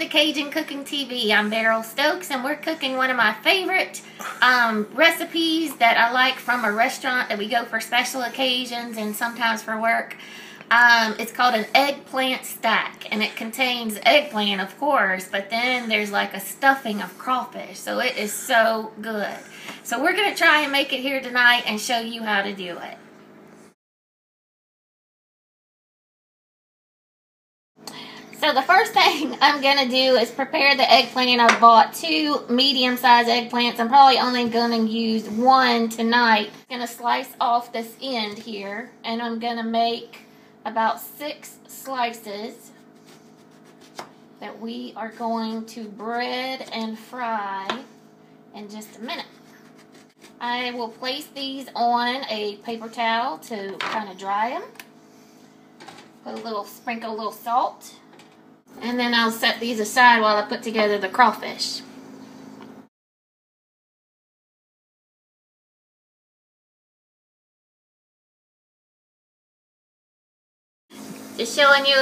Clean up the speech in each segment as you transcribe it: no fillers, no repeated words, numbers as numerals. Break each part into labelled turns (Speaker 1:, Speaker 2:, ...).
Speaker 1: to Cajun Cooking TV. I'm Beryl Stokes, and we're cooking one of my favorite recipes that I like from a restaurant that we go for special occasions and sometimes for work. It's called an eggplant stack, and it contains eggplant, of course, but then there's like a stuffing of crawfish, so it is so good. So we're going to try and make it here tonight and show you how to do it. So the first thing I'm going to do is prepare the eggplant. I bought 2 medium-sized eggplants. I'm probably only going to use 1 tonight. I'm going to slice off this end here, and I'm going to make about 6 slices that we are going to bread and fry in just a minute. I will place these on a paper towel to kind of dry them. Sprinkle a little salt. And then I'll set these aside while I put together the crawfish. Just showing you,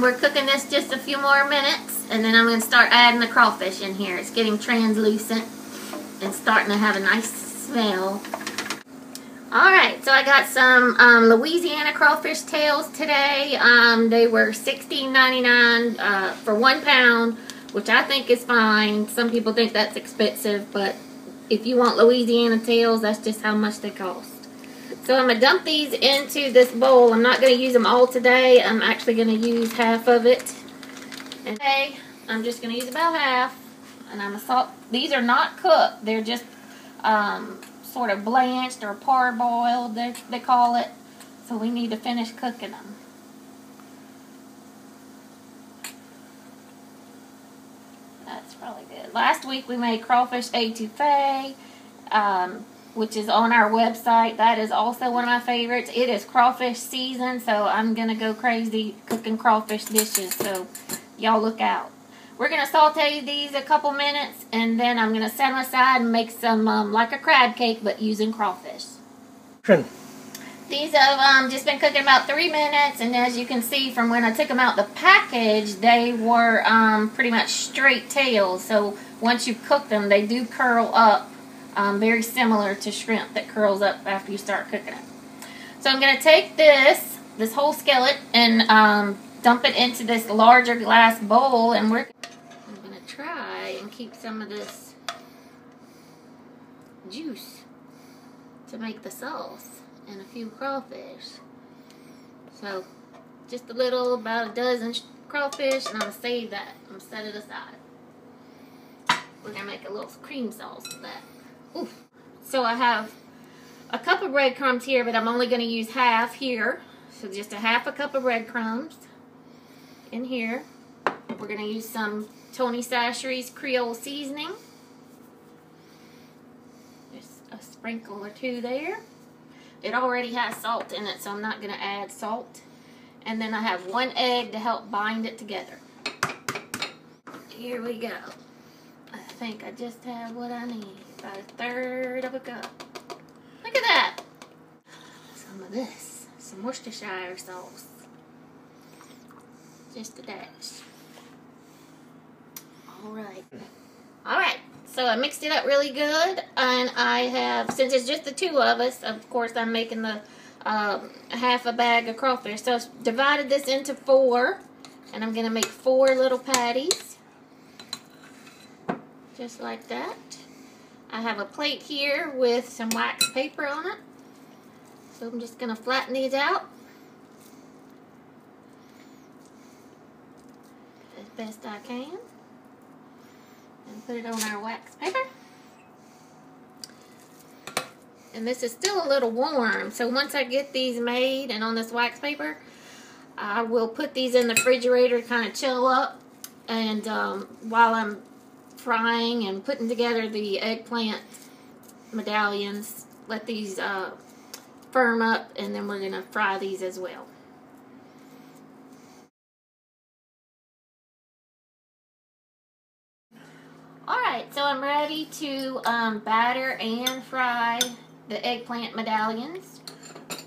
Speaker 1: we're cooking this just a few more minutes, and then I'm going to start adding the crawfish in here. It's getting translucent and starting to have a nice smell. Alright, so I got some Louisiana crawfish tails today. They were $16.99 for 1 pound, which I think is fine. Some people think that's expensive, but if you want Louisiana tails, that's just how much they cost. So I'm going to dump these into this bowl. I'm not going to use them all today. I'm actually going to use half of it. And today, I'm just going to use about half. And I'm going to salt. These are not cooked. They're just sort of blanched or parboiled, they call it. So we need to finish cooking them. That's really good. Last week we made crawfish etouffee, which is on our website. That is also one of my favorites. It is crawfish season, so I'm going to go crazy cooking crawfish dishes, so y'all look out. We're going to saute these a couple minutes, and then I'm going to set them aside and make some like a crab cake, but using crawfish. These have just been cooking about 3 minutes, and as you can see from when I took them out the package, they were pretty much straight tails. So once you cook them, they do curl up, very similar to shrimp that curls up after you start cooking it. So I'm going to take this whole skillet and dump it into this larger glass bowl, and I'm going to try and keep some of this juice to make the sauce and a few crawfish. So just a little, about a dozen crawfish, and I'm going to save that. I'm going to set it aside. We're going to make a little cream sauce with that. Ooh. So I have a cup of breadcrumbs here, but I'm only going to use half here. So just a half a cup of breadcrumbs in here. We're going to use some Tony Chachere's Creole seasoning. Just a sprinkle or 2 there. It already has salt in it, so I'm not going to add salt. And then I have 1 egg to help bind it together. Here we go. I think I just have what I need. About 1/3 of a cup. Look at that. Some of this. Some Worcestershire sauce. Just a dash. Alright, so I mixed it up really good, and I have, since it's just the 2 of us, of course I'm making the half a bag of crawfish. So I've divided this into 4, and I'm going to make 4 little patties. Just like that. I have a plate here with some wax paper on it. So I'm just going to flatten these out as best I can. And put it on our wax paper. And this is still a little warm, so once I get these made and on this wax paper, I will put these in the refrigerator to kind of chill up. And while I'm frying and putting together the eggplant medallions, let these firm up, and then we're going to fry these as well. Alright, so I'm ready to batter and fry the eggplant medallions.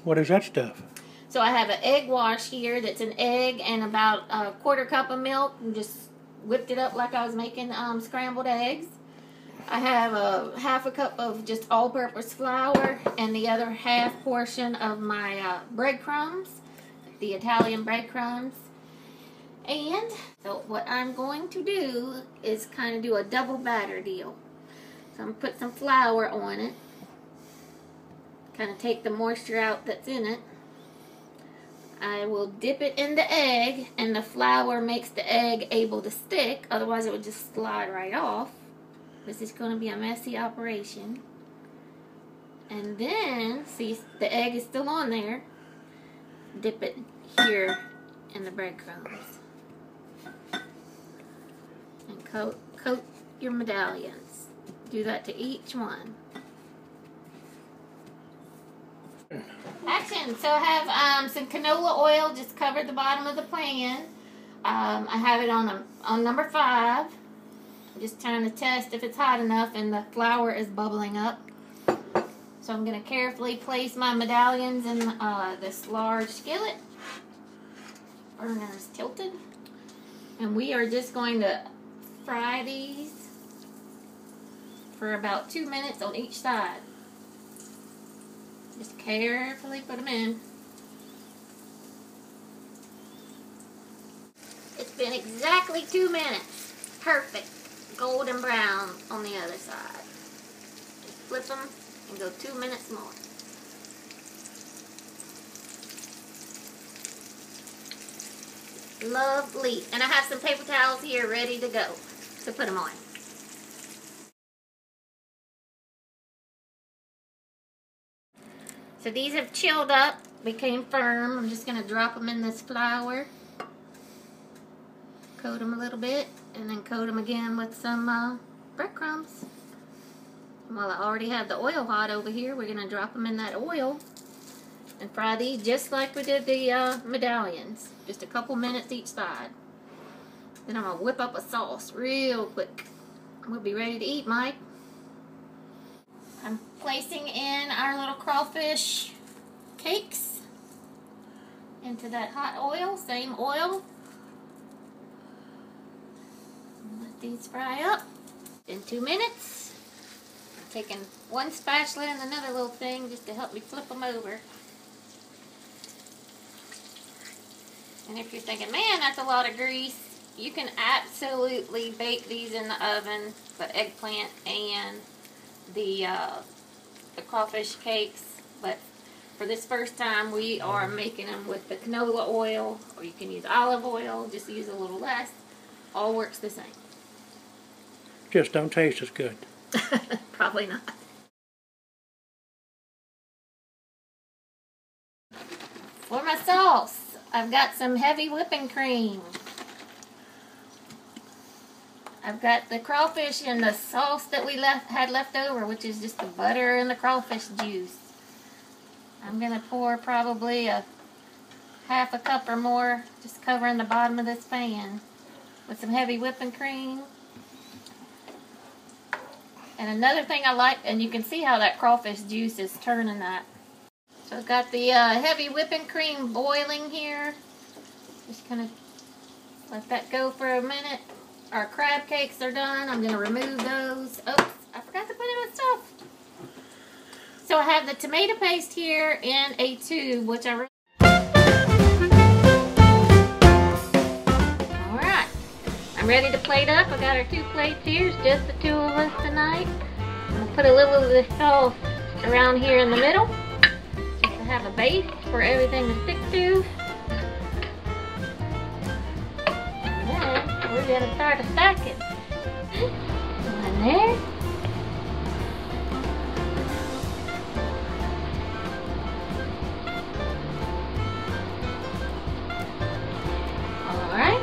Speaker 2: What is that stuff?
Speaker 1: So I have an egg wash here that's an egg and about a 1/4 cup of milk. And just whipped it up like I was making scrambled eggs. I have a half a cup of just all-purpose flour and the other half portion of my breadcrumbs, the Italian breadcrumbs. And so what I'm going to do is kind of do a double batter deal. So I'm going to put some flour on it, kind of take the moisture out that's in it. I will dip it in the egg, and the flour makes the egg able to stick, otherwise it would just slide right off. This is going to be a messy operation. And then, see, the egg is still on there. Dip it here in the breadcrumbs. And coat your medallions. Do that to each one. Action! So I have some canola oil, just covered the bottom of the pan. I have it on number 5. I'm just trying to test if it's hot enough, and the flour is bubbling up. So I'm going to carefully place my medallions in this large skillet. Burner is tilted. And we are just going to fry these for about 2 minutes on each side. Just carefully put them in. It's been exactly 2 minutes. Perfect. Golden brown on the other side. Just flip them and go 2 minutes more. Lovely. And I have some paper towels here ready to go to put them on. So these have chilled up, became firm. I'm just going to drop them in this flour. Coat them a little bit, and then coat them again with some breadcrumbs. And while I already have the oil hot over here, we're going to drop them in that oil and fry these just like we did the medallions. Just a couple minutes each side. Then I'm going to whip up a sauce real quick. We'll be ready to eat, Mike. I'm placing in our little crawfish cakes into that hot oil, same oil. Let these fry up in 2 minutes. I'm taking one spatula and another little thing just to help me flip them over. And if you're thinking, man, that's a lot of grease, you can absolutely bake these in the oven, the eggplant and the crawfish cakes. But for this first time, we are making them with the canola oil, or you can use olive oil, just use a little less. All works the same.
Speaker 2: Just don't taste as good.
Speaker 1: Probably not. For my sauce, I've got some heavy whipping cream. I've got the crawfish and the sauce that we had left over, which is just the butter and the crawfish juice. I'm going to pour probably a half a cup or more, just covering the bottom of this pan, with some heavy whipping cream. And another thing I like, and you can see how that crawfish juice is turning that. So I've got the heavy whipping cream boiling here. Just kind of let that go for a minute. Our crab cakes are done. I'm going to remove those. Oops, I forgot to put in my stuff. So I have the tomato paste here in a tube, which I... Alright, I'm ready to plate up. I got our 2 plates here. It's just the 2 of us tonight. I'm going to put a little of this sauce around here in the middle, just to have a base for everything to stick to. We're going to start to stack it. One there. Alright.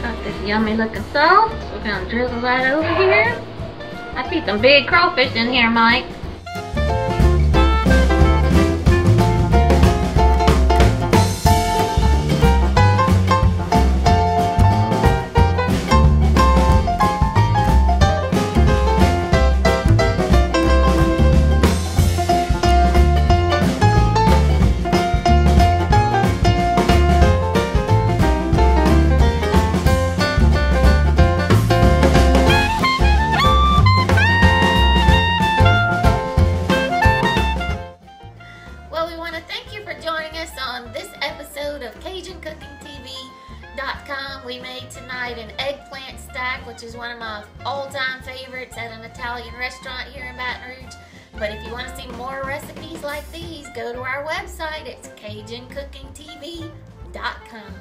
Speaker 1: Got this yummy looking sauce. We're going to drizzle that over here. I see some big crawfish in here, Mike. Stack, which is one of my all-time favorites at an Italian restaurant here in Baton Rouge. But if you want to see more recipes like these, go to our website. It's CajunCookingTV.com.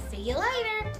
Speaker 1: See you later.